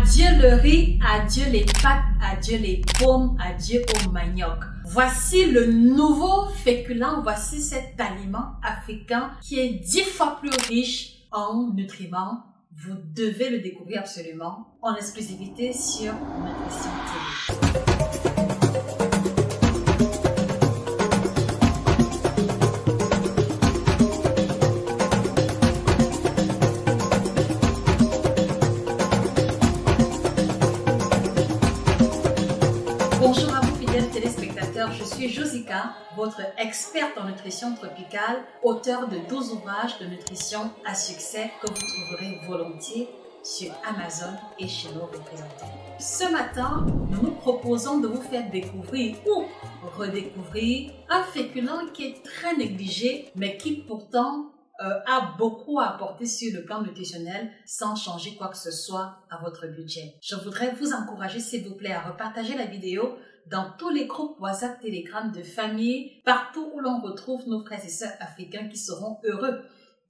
Adieu le riz, adieu les pâtes, adieu les pommes, adieu au manioc. Voici le nouveau féculent, voici cet aliment africain qui est 10 fois plus riche en nutriments. Vous devez le découvrir absolument en exclusivité sur Nutrition TV. Bonjour à vous fidèles téléspectateurs, je suis Josica, votre experte en nutrition tropicale, auteure de 12 ouvrages de nutrition à succès que vous trouverez volontiers sur Amazon et chez nos représentants. Ce matin, nous nous proposons de vous faire découvrir ou redécouvrir un féculent qui est très négligé mais qui pourtant a beaucoup à apporter sur le plan nutritionnel sans changer quoi que ce soit à votre budget. Je voudrais vous encourager s'il vous plaît à repartager la vidéo dans tous les groupes WhatsApp, Telegram de famille, partout où l'on retrouve nos frères et sœurs africains qui seront heureux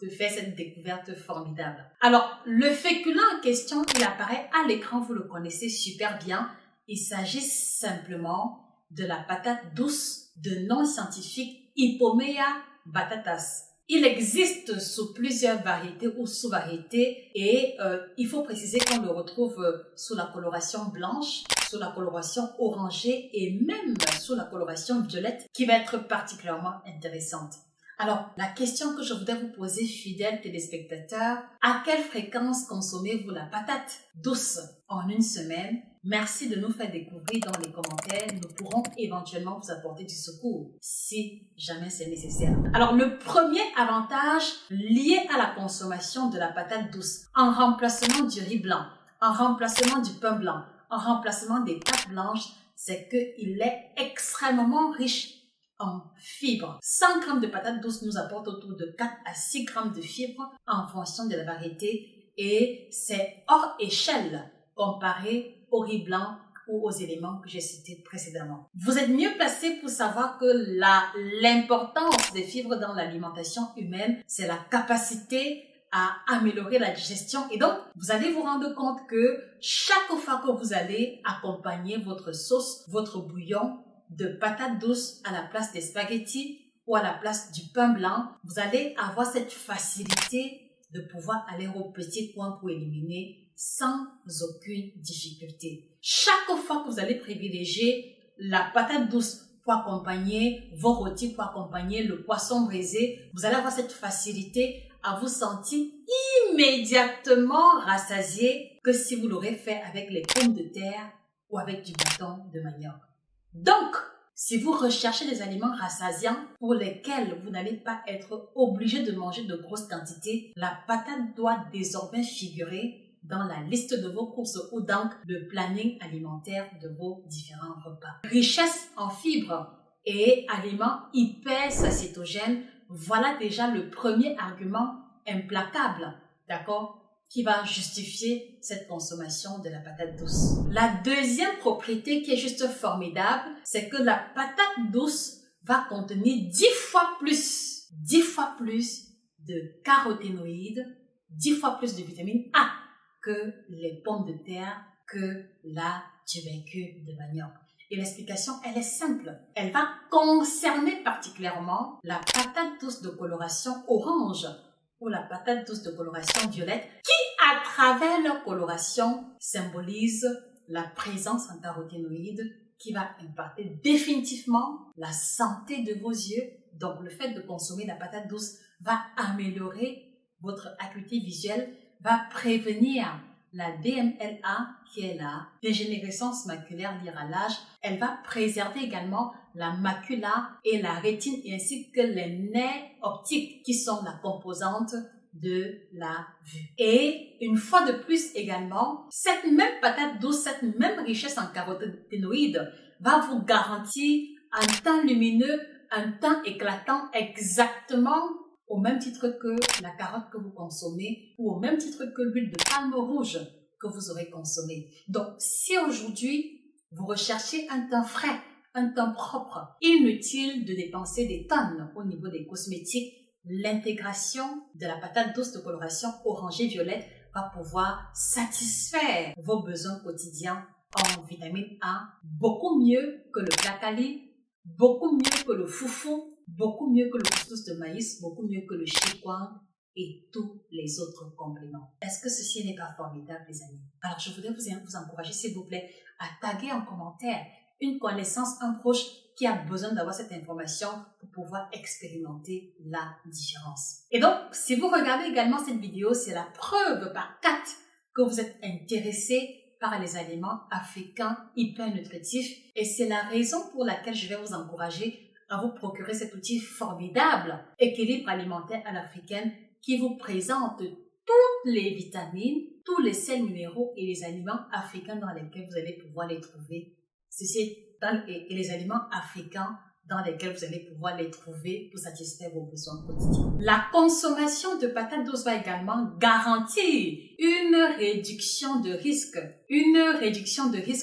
de faire cette découverte formidable. Alors, le féculent en question, il apparaît à l'écran, vous le connaissez super bien. Il s'agit simplement de la patate douce de nom scientifique Hypomea batatas. Il existe sous plusieurs variétés ou sous-variétés et il faut préciser qu'on le retrouve sous la coloration blanche, sous la coloration orangée et même sous la coloration violette qui va être particulièrement intéressante. Alors, la question que je voudrais vous poser, fidèles téléspectateurs, à quelle fréquence consommez-vous la patate douce en une semaine? Merci de nous faire découvrir dans les commentaires. Nous pourrons éventuellement vous apporter du secours si jamais c'est nécessaire. Alors, le premier avantage lié à la consommation de la patate douce, en remplacement du riz blanc, en remplacement du pain blanc, en remplacement des pâtes blanches, c'est qu'il est extrêmement riche en fibres. 100 g de patates douces nous apporte autour de 4 à 6 g de fibres en fonction de la variété et c'est hors échelle comparé au riz blanc ou aux éléments que j'ai cités précédemment. Vous êtes mieux placé pour savoir que l'importance des fibres dans l'alimentation humaine, c'est la capacité à améliorer la digestion et donc vous allez vous rendre compte que chaque fois que vous allez accompagner votre sauce, votre bouillon de patates douces à la place des spaghettis ou à la place du pain blanc, vous allez avoir cette facilité de pouvoir aller au petit coin pour éliminer sans aucune difficulté. Chaque fois que vous allez privilégier la patate douce pour accompagner vos rôtis, pour accompagner le poisson braisé, vous allez avoir cette facilité à vous sentir immédiatement rassasié que si vous l'aurez fait avec les pommes de terre ou avec du bâton de manioc. Donc, si vous recherchez des aliments rassasiants pour lesquels vous n'allez pas être obligé de manger de grosses quantités, la patate doit désormais figurer dans la liste de vos courses ou donc le planning alimentaire de vos différents repas. Richesse en fibres et aliments hyper satiétogènes, voilà déjà le premier argument implacable, d'accord, qui va justifier cette consommation de la patate douce. La deuxième propriété qui est juste formidable, c'est que la patate douce va contenir 10 fois plus de caroténoïdes, 10 fois plus de vitamine A que les pommes de terre, que la tubercule de manioc. Et l'explication, elle est simple. Elle va concerner particulièrement la patate douce de coloration orange ou la patate douce de coloration violette qui, à travers leur coloration, symbolise la présence en caroténoïdes qui va impacter définitivement la santé de vos yeux. Donc, le fait de consommer la patate douce va améliorer votre acuité visuelle, va prévenir la DMLA qui est la dégénérescence maculaire liée à l'âge. Elle va préserver également la macula et la rétine ainsi que les nerfs optiques qui sont la composante de la vue. Et une fois de plus également, cette même patate douce, cette même richesse en caroténoïdes va vous garantir un teint lumineux, un teint éclatant exactement au même titre que la carotte que vous consommez ou au même titre que l'huile de palme rouge que vous aurez consommée. Donc, si aujourd'hui, vous recherchez un teint frais, un teint propre, inutile de dépenser des tonnes au niveau des cosmétiques, l'intégration de la patate douce de coloration orangée violette va pouvoir satisfaire vos besoins quotidiens en vitamine A beaucoup mieux que le placali, beaucoup mieux que le foufou, beaucoup mieux que le couscous de maïs, beaucoup mieux que le chikwang et tous les autres compléments. Est-ce que ceci n'est pas formidable, les amis? Alors, je voudrais vous encourager, s'il vous plaît, à taguer en commentaire une connaissance, un proche qui a besoin d'avoir cette information pour pouvoir expérimenter la différence. Et donc, si vous regardez également cette vidéo, c'est la preuve par 4 que vous êtes intéressé par les aliments africains hyper nutritifs. Et c'est la raison pour laquelle je vais vous encourager à vous procurer cet outil formidable, équilibre alimentaire à l'africaine, qui vous présente toutes les vitamines, tous les sels minéraux et les aliments africains dans lesquels vous allez pouvoir les trouver. Ceci et les aliments africains dans lesquels vous allez pouvoir les trouver pour satisfaire vos besoins quotidiens. La consommation de patates douces va également garantir une réduction de risque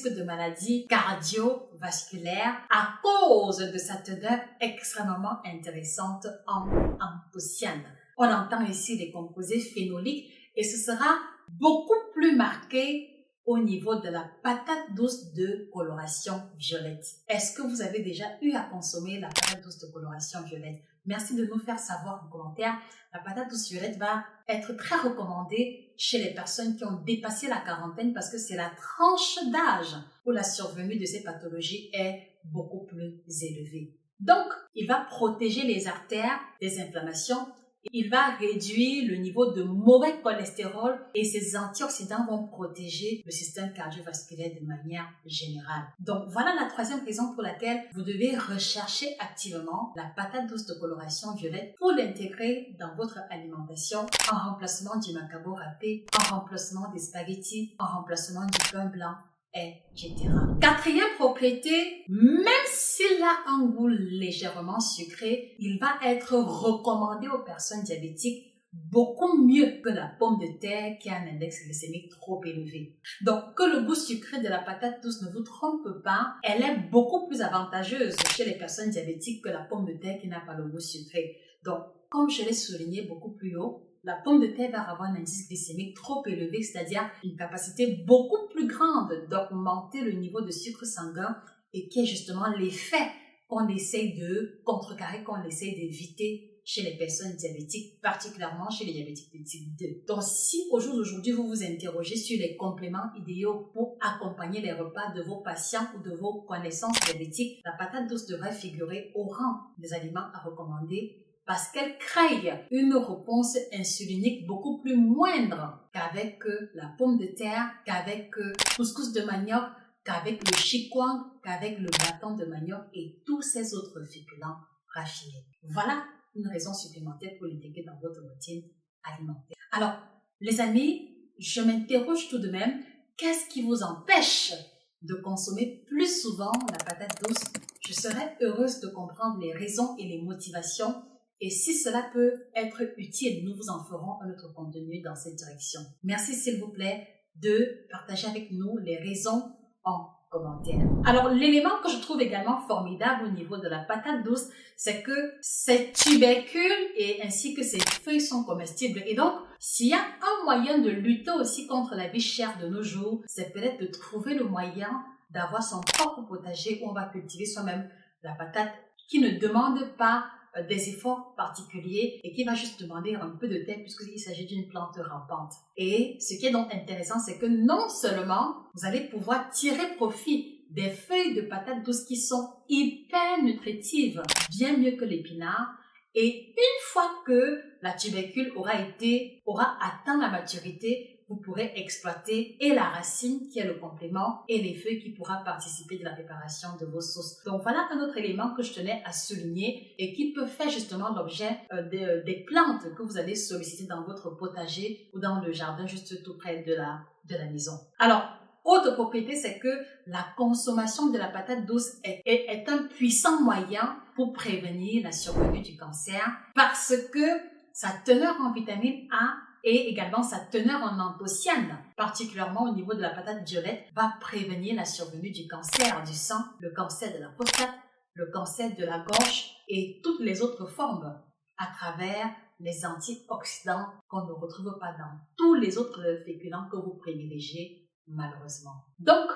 de maladies cardiovasculaires à cause de sa teneur extrêmement intéressante en anthocyanes. On entend ici les composés phénoliques et ce sera beaucoup plus marqué au niveau de la patate douce de coloration violette. Est-ce que vous avez déjà eu à consommer la patate douce de coloration violette? Merci de nous faire savoir en commentaire. La patate douce violette va être très recommandée chez les personnes qui ont dépassé la quarantaine parce que c'est la tranche d'âge où la survenue de ces pathologies est beaucoup plus élevée. Donc, il va protéger les artères des inflammations. Il va réduire le niveau de mauvais cholestérol et ces antioxydants vont protéger le système cardiovasculaire de manière générale. Donc voilà la troisième raison pour laquelle vous devez rechercher activement la patate douce de coloration violette pour l'intégrer dans votre alimentation en remplacement du macabo râpé, en remplacement des spaghettis, en remplacement du pain blanc, etc. Quatrième propriété, même s'il a un goût légèrement sucré, il va être recommandé aux personnes diabétiques beaucoup mieux que la pomme de terre qui a un index glycémique trop élevé. Donc, que le goût sucré de la patate douce ne vous trompe pas, elle est beaucoup plus avantageuse chez les personnes diabétiques que la pomme de terre qui n'a pas le goût sucré. Donc, comme je l'ai souligné beaucoup plus haut, la pomme de terre va avoir un indice glycémique trop élevé, c'est-à-dire une capacité beaucoup plus grande d'augmenter le niveau de sucre sanguin et qui est justement l'effet qu'on essaye de contrecarrer, qu'on essaye d'éviter chez les personnes diabétiques, particulièrement chez les diabétiques de type 2. Donc, si au jour d'aujourd'hui, vous vous interrogez sur les compléments idéaux pour accompagner les repas de vos patients ou de vos connaissances diabétiques, la patate douce devrait figurer au rang des aliments à recommander parce qu'elle crée une réponse insulinique beaucoup plus moindre qu'avec la pomme de terre, qu'avec couscous de manioc, qu'avec le chikwang, qu'avec le bâton de manioc et tous ces autres féculents raffinés. Voilà une raison supplémentaire pour l'intégrer dans votre routine alimentaire. Alors, les amis, je m'interroge tout de même, qu'est-ce qui vous empêche de consommer plus souvent la patate douce? Je serais heureuse de comprendre les raisons et les motivations. Et si cela peut être utile, nous vous en ferons un autre contenu dans cette direction. Merci s'il vous plaît de partager avec nous les raisons en commentaire. Alors l'élément que je trouve également formidable au niveau de la patate douce, c'est que ses tubercules et ainsi que ses feuilles sont comestibles. Et donc, s'il y a un moyen de lutter aussi contre la vie chère de nos jours, c'est peut-être de trouver le moyen d'avoir son propre potager où on va cultiver soi-même la patate qui ne demande pas des efforts particuliers et qui va juste demander un peu de terre puisqu'il s'agit d'une plante rampante. Et ce qui est donc intéressant, c'est que non seulement vous allez pouvoir tirer profit des feuilles de patates douces qui sont hyper nutritives, bien mieux que l'épinard, et une fois que la tubercule aura atteint la maturité, vous pourrez exploiter et la racine qui est le complément et les feuilles qui pourra participer de la préparation de vos sauces. Donc voilà un autre élément que je tenais à souligner et qui peut faire justement l'objet des plantes que vous allez solliciter dans votre potager ou dans le jardin juste tout près de la maison. Alors, autre propriété, c'est que la consommation de la patate douce est un puissant moyen pour prévenir la survenue du cancer parce que sa teneur en vitamine A et également sa teneur en anthocyanes, particulièrement au niveau de la patate violette, va prévenir la survenue du cancer du sang, le cancer de la prostate, le cancer de la gorge et toutes les autres formes à travers les antioxydants qu'on ne retrouve pas dans tous les autres féculents que vous privilégiez, malheureusement. Donc,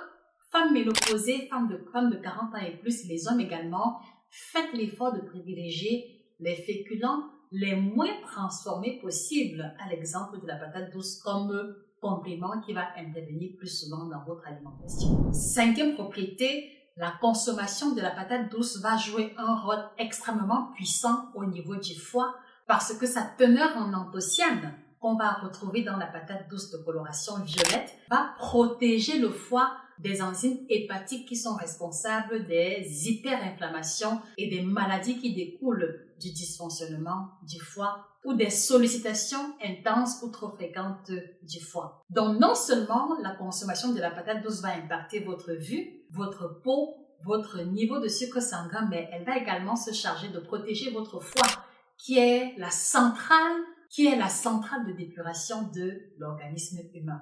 femmes ménopausées, femmes de 40 ans et plus, les hommes également, faites l'effort de privilégier les féculents les moins transformés possibles, à l'exemple de la patate douce comme complément qui va intervenir plus souvent dans votre alimentation. Cinquième propriété, la consommation de la patate douce va jouer un rôle extrêmement puissant au niveau du foie parce que sa teneur en anthocyanes qu'on va retrouver dans la patate douce de coloration violette va protéger le foie des enzymes hépatiques qui sont responsables des hyperinflammations et des maladies qui découlent du dysfonctionnement du foie ou des sollicitations intenses ou trop fréquentes du foie. Donc non seulement la consommation de la patate douce va impacter votre vue, votre peau, votre niveau de sucre sanguin, mais elle va également se charger de protéger votre foie qui est la centrale de d'épuration de l'organisme humain.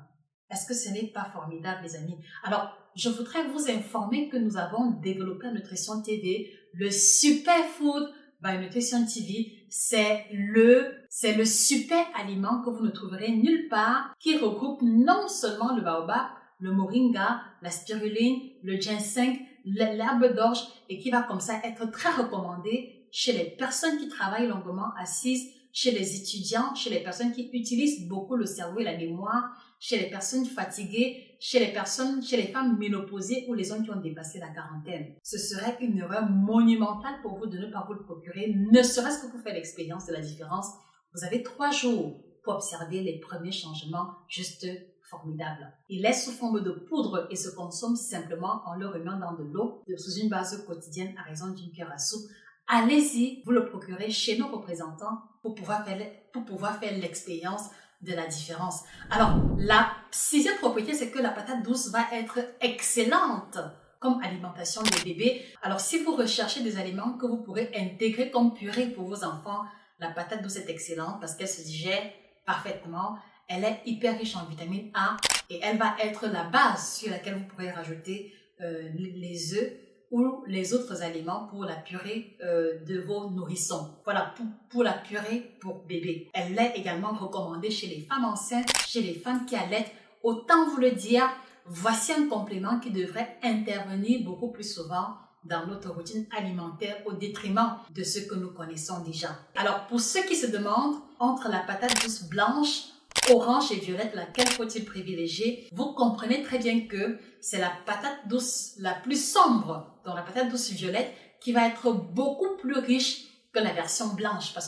Est-ce que ce n'est pas formidable, les amis? Alors, je voudrais vous informer que nous avons développé à Nutrition TV le Superfood by Nutrition TV. C'est le super aliment que vous ne trouverez nulle part, qui regroupe non seulement le baobab, le moringa, la spiruline, le ginseng, l'herbe d'orge et qui va comme ça être très recommandé chez les personnes qui travaillent longuement assises, chez les étudiants, chez les personnes qui utilisent beaucoup le cerveau et la mémoire, chez les personnes fatiguées, chez les femmes ménopausées ou les hommes qui ont dépassé la quarantaine. Ce serait une erreur monumentale pour vous de ne pas vous le procurer, ne serait-ce que pour faire l'expérience de la différence. Vous avez 3 jours pour observer les premiers changements juste formidables. Il est sous forme de poudre et se consomme simplement en le remuant dans de l'eau sous une base quotidienne à raison d'une cuillère à soupe. Allez-y, vous le procurez chez nos représentants pour pouvoir faire l'expérience de la différence. Alors, la 6e propriété, c'est que la patate douce va être excellente comme alimentation de bébé. Alors, si vous recherchez des aliments que vous pourrez intégrer comme purée pour vos enfants, la patate douce est excellente parce qu'elle se digère parfaitement. Elle est hyper riche en vitamine A et elle va être la base sur laquelle vous pourrez rajouter les œufs ou les autres aliments pour la purée de vos nourrissons. Voilà, pour la purée pour bébé. Elle est également recommandée chez les femmes enceintes, chez les femmes qui allaitent. Autant vous le dire, voici un complément qui devrait intervenir beaucoup plus souvent dans notre routine alimentaire au détriment de ce que nous connaissons déjà. Alors, pour ceux qui se demandent, entre la patate douce blanche, orange et violette, laquelle faut-il privilégier? Vous comprenez très bien que c'est la patate douce la plus sombre, donc la patate douce violette, qui va être beaucoup plus riche que la version blanche parce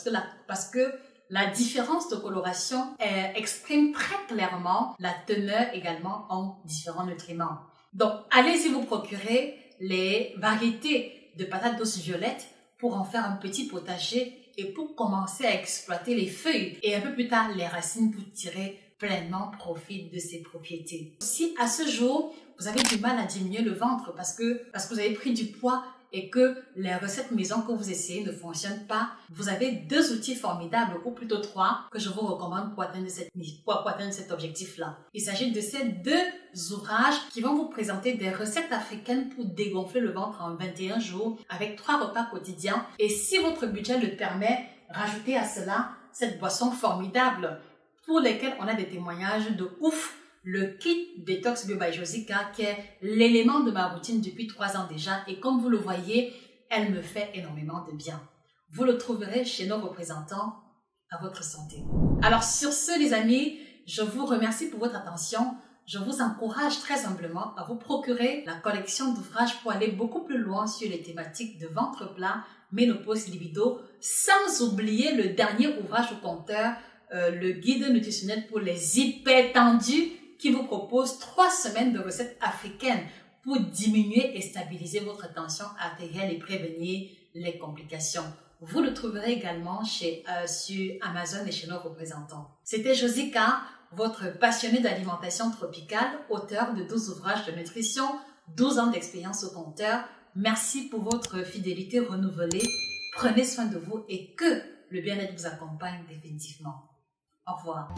que la différence de coloration exprime très clairement la teneur également en différents nutriments. Donc, allez-y vous procurer les variétés de patates douce violette pour en faire un petit potager et pour commencer à exploiter les feuilles et un peu plus tard les racines pour tirer pleinement profit de ces propriétés. Si à ce jour, vous avez du mal à diminuer le ventre parce que vous avez pris du poids et que les recettes maison que vous essayez ne fonctionnent pas, vous avez 2 outils formidables, ou plutôt 3, que je vous recommande pour atteindre cet objectif-là. Il s'agit de ces 2 ouvrages qui vont vous présenter des recettes africaines pour dégonfler le ventre en 21 jours avec 3 repas quotidiens. Et si votre budget le permet, rajoutez à cela cette boisson formidable pour lesquelles on a des témoignages de ouf. Le kit Détox Bio by Josica, qui est l'élément de ma routine depuis 3 ans déjà. Et comme vous le voyez, elle me fait énormément de bien. Vous le trouverez chez nos représentants à votre santé. Alors sur ce, les amis, je vous remercie pour votre attention. Je vous encourage très humblement à vous procurer la collection d'ouvrages pour aller beaucoup plus loin sur les thématiques de ventre plat, ménopause, libido, sans oublier le dernier ouvrage au compteur, le guide nutritionnel pour les hypertendus, qui vous propose 3 semaines de recettes africaines pour diminuer et stabiliser votre tension artérielle et prévenir les complications. Vous le trouverez également sur Amazon et chez nos représentants. C'était Josica, votre passionnée d'alimentation tropicale, auteure de 12 ouvrages de nutrition, 12 ans d'expérience au compteur. Merci pour votre fidélité renouvelée. Prenez soin de vous et que le bien-être vous accompagne définitivement. Au revoir.